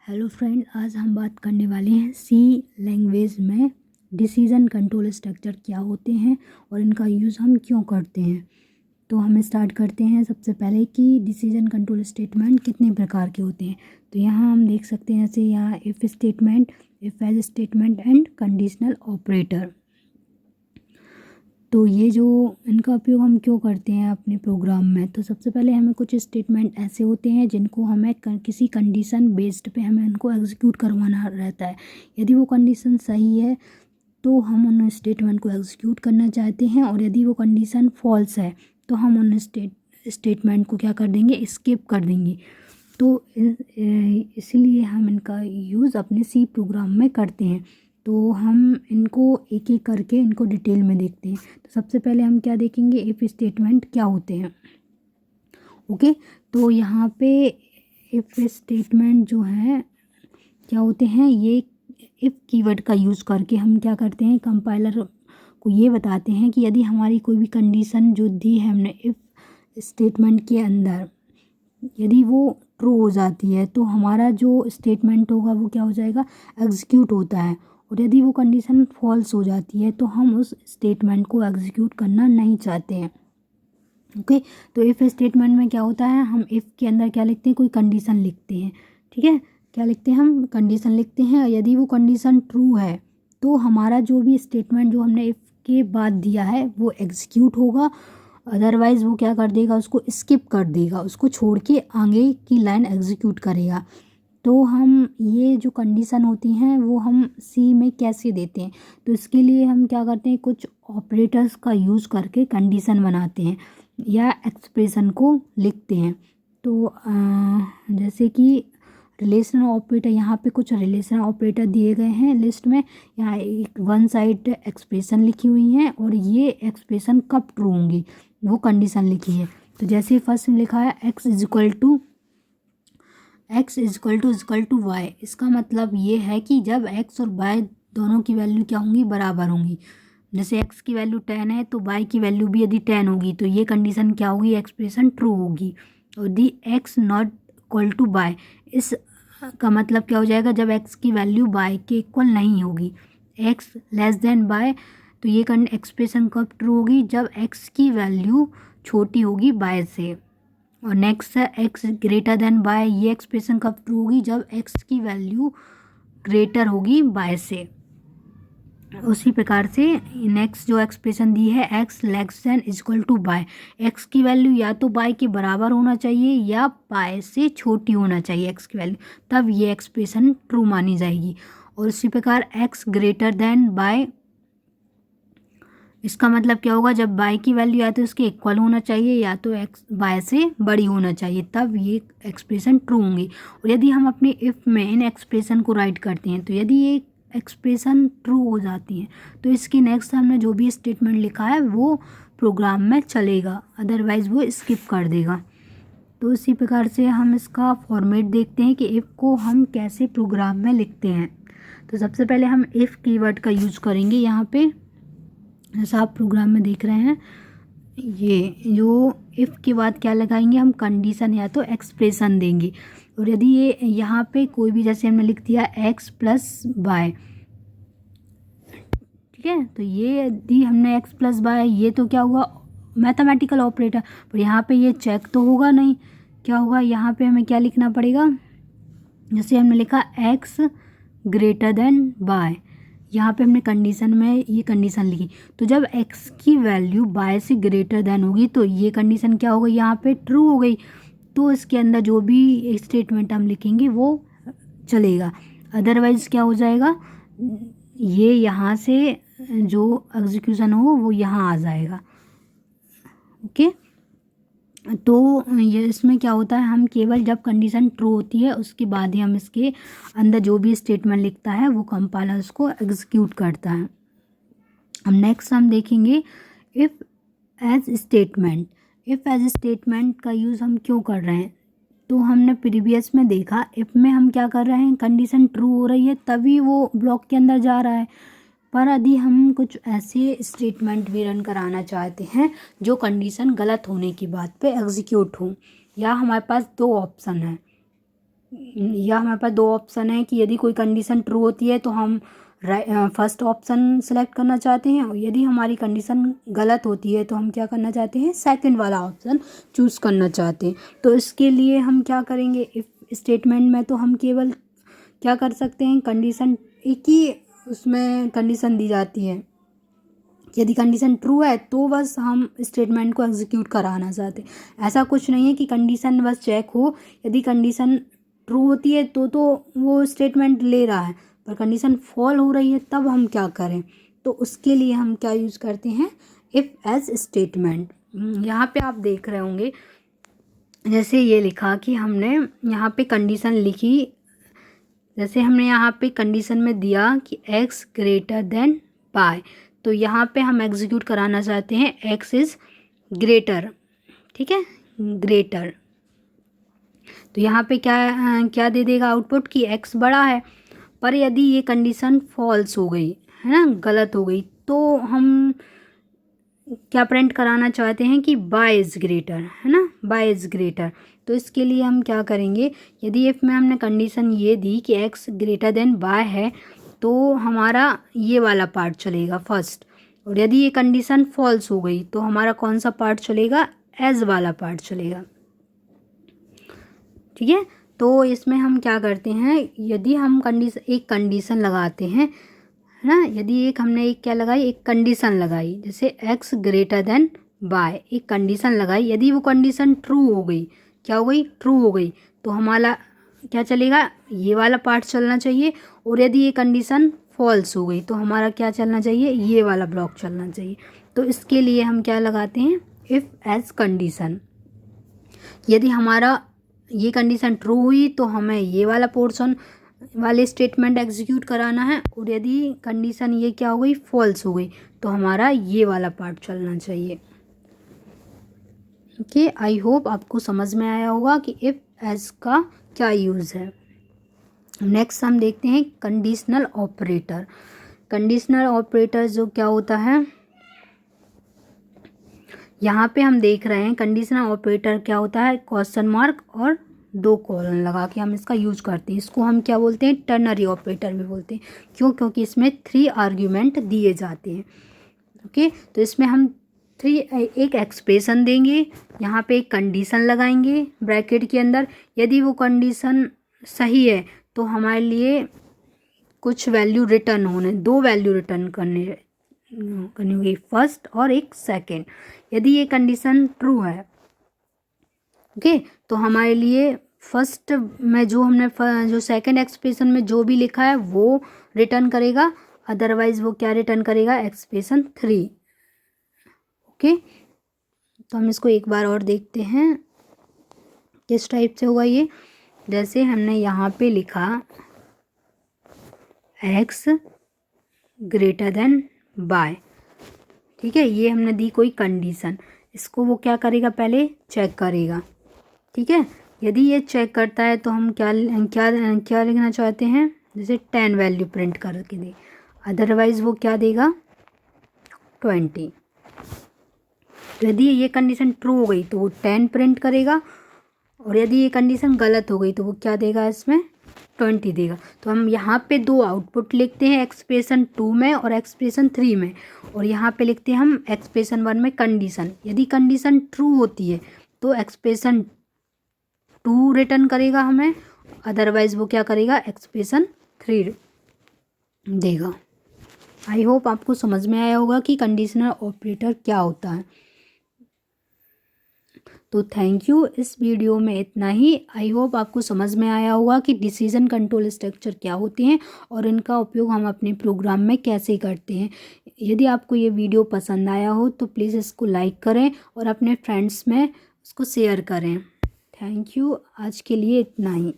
Hello friend, आज हम बात करने वाले हैं सी लैंग्वेज में डिसीजन कंट्रोल स्ट्रक्चर क्या होते हैं और इनका यूज़ हम क्यों करते हैं। तो हम स्टार्ट करते हैं सबसे पहले कि डिसीजन कंट्रोल स्टेटमेंट कितने प्रकार के होते हैं। तो यहाँ हम देख सकते हैं जैसे यहाँ if statement, if else statement and conditional operator. तो ये जो इनका उपयोग हम क्यों करते हैं अपने प्रोग्राम में, तो सबसे पहले हमें कुछ स्टेटमेंट ऐसे होते हैं जिनको हमें किसी कंडीशन बेस्ड पे हमें उनको एग्जीक्यूट करवाना रहता है। यदि वो कंडीशन सही है तो हम उन स्टेटमेंट को एग्जीक्यूट करना चाहते हैं, और यदि वो कंडीशन फॉल्स है तो हम उन स्टेटमेंट को क्या कर देंगे, स्किप कर देंगे। तो इसलिए हम इनका यूज़ अपने सी प्रोग्राम में करते हैं। तो हम इनको एक एक करके इनको डिटेल में देखते हैं। तो सबसे पहले हम क्या देखेंगे, इफ़ स्टेटमेंट क्या होते हैं। ओके, तो यहाँ पे इफ़ स्टेटमेंट जो है क्या होते हैं, ये इफ़ कीवर्ड का यूज़ करके हम क्या करते हैं, कंपाइलर को ये बताते हैं कि यदि हमारी कोई भी कंडीशन जो दी है हमने इफ़ स्टेटमेंट के अंदर, यदि वो ट्रू हो जाती है तो हमारा जो स्टेटमेंट होगा वो क्या हो जाएगा, एग्जीक्यूट होता है। और यदि वो कंडीशन फॉल्स हो जाती है तो हम उस स्टेटमेंट को एग्जीक्यूट करना नहीं चाहते हैं। ओके, तो इफ़ स्टेटमेंट में क्या होता है, हम इफ़ के अंदर क्या लिखते हैं, कोई कंडीशन लिखते हैं। ठीक है, क्या लिखते हैं, हम कंडीशन लिखते हैं। यदि वो कंडीशन ट्रू है तो हमारा जो भी स्टेटमेंट जो हमने इफ़ के बाद दिया है वो एग्जीक्यूट होगा। अदरवाइज़ वो क्या कर देगा, उसको स्किप कर देगा, उसको छोड़ के आगे की लाइन एग्जीक्यूट करेगा। तो हम ये जो कंडीशन होती हैं वो हम सी में कैसे देते हैं, तो इसके लिए हम क्या करते हैं, कुछ ऑपरेटर्स का यूज़ करके कंडीशन बनाते हैं या एक्सप्रेशन को लिखते हैं। तो जैसे कि रिलेशनल ऑपरेटर, यहाँ पे कुछ रिलेशनल ऑपरेटर दिए गए हैं लिस्ट में। यहाँ एक वन साइड एक्सप्रेशन लिखी हुई हैं और ये एक्सप्रेशन कब ट्रू होंगी वो कंडीशन लिखी है। तो जैसे फर्स्ट में लिखा है x is equal to y, इसका मतलब ये है कि जब एक्स और वाई दोनों की वैल्यू क्या होंगी, बराबर होंगी। जैसे एक्स की वैल्यू 10 है तो वाई की वैल्यू भी यदि 10 होगी तो ये कंडीशन क्या होगी, एक्सप्रेशन ट्रू होगी। और the x not equal to y, इस का मतलब क्या हो जाएगा, जब एक्स की वैल्यू वाई के इक्वल नहीं होगी, एक्स लेस देन वाई, तो ये एक्सप्रेशन कब ट्रू होगी, जब एक्स की वैल्यू छोटी होगी वाई से। और नेक्स्ट है एक्स ग्रेटर देन वाई, ये एक्सप्रेशन कब ट्रू होगी, जब एक्स की वैल्यू ग्रेटर होगी वाई से। उसी प्रकार से नेक्स्ट जो एक्सप्रेशन दी है x less than equal to y, x की वैल्यू या तो वाई के बराबर होना चाहिए या वाई से छोटी होना चाहिए एक्स की वैल्यू, तब ये एक्सप्रेशन ट्रू मानी जाएगी। और उसी प्रकार एक्स ग्रेटर देन वाई, इसका मतलब क्या होगा, जब वाई की वैल्यू या तो इसके इक्वल होना चाहिए या तो एक्स वाई से बड़ी होना चाहिए, तब ये एक्सप्रेशन ट्रू होंगी। और यदि हम अपने इफ़ में इन एक्सप्रेशन को राइट करते हैं तो यदि ये एक्सप्रेशन ट्रू हो जाती है तो इसकी नेक्स्ट हमने जो भी स्टेटमेंट लिखा है वो प्रोग्राम में चलेगा, अदरवाइज़ वो स्किप कर देगा। तो इसी प्रकार से हम इसका फॉर्मेट देखते हैं कि इफ़ को हम कैसे प्रोग्राम में लिखते हैं। तो सबसे पहले हम इफ़ कीवर्ड का यूज़ करेंगे। यहाँ पे जैसा आप प्रोग्राम में देख रहे हैं, ये जो इफ़ के बाद क्या लगाएंगे, हम कंडीशन या तो एक्सप्रेशन देंगे। और यदि ये यहाँ पे कोई भी, जैसे हमने लिख दिया एक्स प्लस वाई, ठीक है, तो ये यदि हमने एक्स प्लस वाई, ये तो क्या हुआ, मैथमेटिकल ऑपरेटर, पर यहाँ पे ये चेक तो होगा नहीं। क्या होगा, यहाँ पे हमें क्या लिखना पड़ेगा, जैसे हमने लिखा एक्स ग्रेटर देन वाई, यहाँ पे हमने कंडीशन में ये कंडीशन लिखी, तो जब x की वैल्यू y से ग्रेटर देन होगी तो ये कंडीशन क्या हो गई, यहाँ पे ट्रू हो गई। तो इसके अंदर जो भी स्टेटमेंट हम लिखेंगे वो चलेगा, अदरवाइज़ क्या हो जाएगा, ये यहाँ से जो एग्जीक्यूशन हो वो यहाँ आ जाएगा। ओके, तो ये इसमें क्या होता है, हम केवल जब कंडीशन ट्रू होती है उसके बाद ही हम इसके अंदर जो भी स्टेटमेंट लिखता है वो कंपाइलर उसको एग्जीक्यूट करता है। हम नेक्स्ट हम देखेंगे if else statement. If else statement का यूज़ हम क्यों कर रहे हैं, तो हमने प्रीवियस में देखा इफ़ में हम क्या कर रहे हैं, कंडीशन ट्रू हो रही है तभी वो ब्लॉक के अंदर जा रहा है। पर यदि हम कुछ ऐसे स्टेटमेंट भी रन कराना चाहते हैं जो कंडीशन गलत होने की बात पे एग्जीक्यूट हो, या हमारे पास दो ऑप्शन है, या हमारे पास दो ऑप्शन है कि यदि कोई कंडीशन ट्रू होती है तो हम फर्स्ट ऑप्शन सेलेक्ट करना चाहते हैं, और यदि हमारी कंडीशन गलत होती है तो हम क्या करना चाहते हैं, सेकंड वाला ऑप्शन चूज़ करना चाहते हैं। तो इसके लिए हम क्या करेंगे, इफ़ स्टेटमेंट में तो हम केवल क्या कर सकते हैं, कंडीशन एक ही उसमें कंडीशन दी जाती है। यदि कंडीशन ट्रू है तो बस हम स्टेटमेंट को एग्जीक्यूट कराना चाहते हैं। ऐसा कुछ नहीं है कि कंडीशन बस चेक हो, यदि कंडीशन ट्रू होती है तो वो स्टेटमेंट ले रहा है, पर कंडीशन फॉल हो रही है तब हम क्या करें। तो उसके लिए हम क्या यूज़ करते हैं, इफ़ एज स्टेटमेंट। यहाँ पे आप देख रहे होंगे जैसे ये लिखा कि हमने यहाँ पे कंडीशन लिखी, जैसे हमने यहाँ पे कंडीशन में दिया कि x ग्रेटर देन y, तो यहाँ पे हम एग्जीक्यूट कराना चाहते हैं x इज़ ग्रेटर, ठीक है, ग्रेटर। तो यहाँ पे क्या दे देगा आउटपुट कि x बड़ा है। पर यदि ये कंडीशन फॉल्स हो गई है ना, गलत हो गई, तो हम क्या प्रिंट कराना चाहते हैं कि y इज़ ग्रेटर, है ना, y इज़ ग्रेटर। तो इसके लिए हम क्या करेंगे, यदि इफ़ में हमने कंडीशन ये दी कि x ग्रेटर देन y है तो हमारा ये वाला पार्ट चलेगा फर्स्ट, और यदि ये कंडीशन फॉल्स हो गई तो हमारा कौन सा पार्ट चलेगा, एज वाला पार्ट चलेगा, ठीक है। तो इसमें हम क्या करते हैं, यदि हम एक कंडीशन लगाते हैं, है ना, यदि हमने एक क्या लगाई, एक कंडीशन लगाई, जैसे x ग्रेटर देन y, एक कंडीशन लगाई, यदि वो कंडीशन ट्रू हो गई, क्या हो गई, ट्रू हो गई, तो हमारा क्या चलेगा, ये वाला पार्ट चलना चाहिए। और यदि ये कंडीशन फॉल्स हो गई तो हमारा क्या चलना चाहिए, ये वाला ब्लॉक चलना चाहिए। तो इसके लिए हम क्या लगाते हैं, इफ़ एज कंडीशन। यदि हमारा ये कंडीशन ट्रू हुई तो हमें ये वाला पोर्शन वाले स्टेटमेंट एग्जीक्यूट कराना है, और यदि कंडीशन ये क्या हो गई, फॉल्स हो गई, तो हमारा ये वाला पार्ट चलना चाहिए। ओके, आई होप आपको समझ में आया होगा कि इफ़ एज का क्या यूज़ है। नेक्स्ट हम देखते हैं कंडीशनल ऑपरेटर। कंडीशनल ऑपरेटर जो क्या होता है, यहाँ पे हम देख रहे हैं कंडीशनल ऑपरेटर क्या होता है, क्वेश्चन मार्क और दो कॉलन लगा के हम इसका यूज करते हैं। इसको हम क्या बोलते हैं, टर्नरी ऑपरेटर भी बोलते हैं। क्यों, क्योंकि इसमें 3 आर्ग्यूमेंट दिए जाते हैं। ओके, तो इसमें हम एक एक्सप्रेशन देंगे, यहाँ पे एक कंडीशन लगाएंगे ब्रैकेट के अंदर। यदि वो कंडीशन सही है तो हमारे लिए कुछ वैल्यू रिटर्न होने, 2 वैल्यू रिटर्न करनी होगी, फर्स्ट और एक सेकेंड। यदि ये कंडीशन ट्रू है, ओके, तो हमारे लिए फर्स्ट में जो सेकंड एक्सप्रेशन में जो भी लिखा है वो रिटर्न करेगा, अदरवाइज वो क्या रिटर्न करेगा, एक्सप्रेशन 3। ओके, तो हम इसको एक बार और देखते हैं किस टाइप से होगा ये। जैसे हमने यहाँ पे लिखा x ग्रेटर देन y, ठीक है, ये हमने दी कोई कंडीशन, इसको वो क्या करेगा, पहले चेक करेगा, ठीक है। यदि ये चेक करता है तो हम क्या क्या लिखना चाहते हैं, जैसे 10 वैल्यू प्रिंट करके दे, अदरवाइज वो क्या देगा, 20। यदि ये कंडीशन ट्रू हो गई तो वो 10 प्रिंट करेगा, और यदि ये कंडीशन गलत हो गई तो वो क्या देगा, इसमें 20 देगा। तो हम यहाँ पे 2 आउटपुट लिखते हैं, एक्सप्रेशन 2 में और एक्सप्रेशन 3 में, और यहाँ पे लिखते हैं हम एक्सप्रेशन 1 में कंडीशन। यदि कंडीशन ट्रू होती है तो एक्सप्रेशन 2 रिटर्न करेगा हमें, अदरवाइज वो क्या करेगा, एक्सप्रेशन 3 देगा। आई होप आपको समझ में आया होगा कि कंडीशनल ऑपरेटर क्या होता है। तो थैंक यू, इस वीडियो में इतना ही। आई होप आपको समझ में आया होगा कि डिसीजन कंट्रोल स्ट्रक्चर क्या होते हैं और इनका उपयोग हम अपने प्रोग्राम में कैसे करते हैं। यदि आपको ये वीडियो पसंद आया हो तो प्लीज़ इसको लाइक करें और अपने फ्रेंड्स में उसको शेयर करें। थैंक यू, आज के लिए इतना ही।